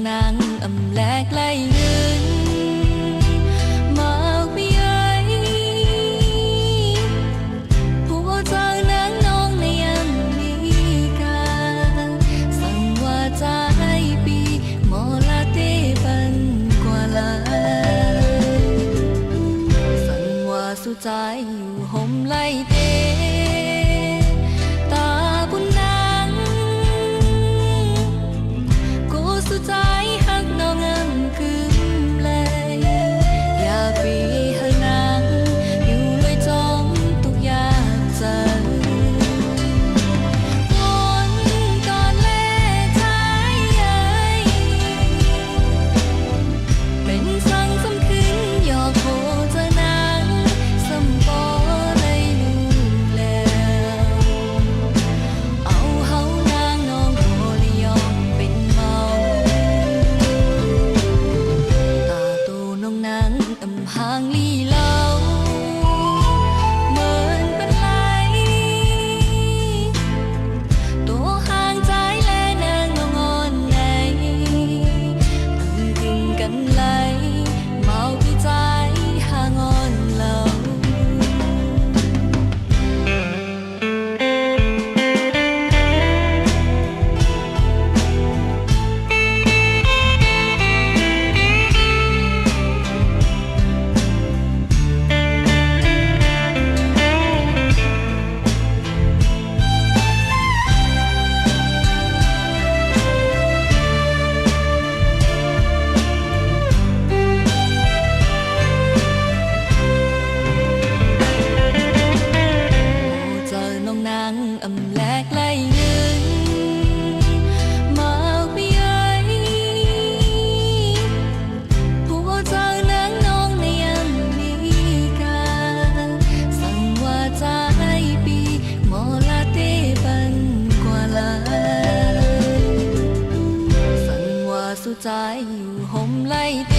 นางอำแลกไล่เงินมาวิไอผู้เจ้านางน้องในอันนี้กาสั่งว่าจะให้ปีมอลาเตปันกว่าลาสั่งว่าสุใจอยู่ห่มไล่เตตาบุญนางกูสุใจหักน้องงามคืมเลยอย่าปีให้นางอยู่เลยจอมตุกอยากเจอวนก่อนแลใจเป็นสังสำคืนหยอกโหเจอนางสำปอได้รู้แล้วเอาเฮานางน้องโหได้ยอมเป็นเมาตาโตน้องนางอำหางลีเล่าเหมือนเป็นไหลตัวห่างใจและนางน้องอ่อนในตั้งกึ่งกันไหลเมาพี่ใจห่างอ่อนเล่าเจอน้องนางอำแลกไล่เงินมาวิไอผู้เจอนางน้องในอันนี้กาสั่งว่าจะให้ปีมอลาเตปันกว่าลาสั่งว่าสุใจอยู่ห่มไล่เต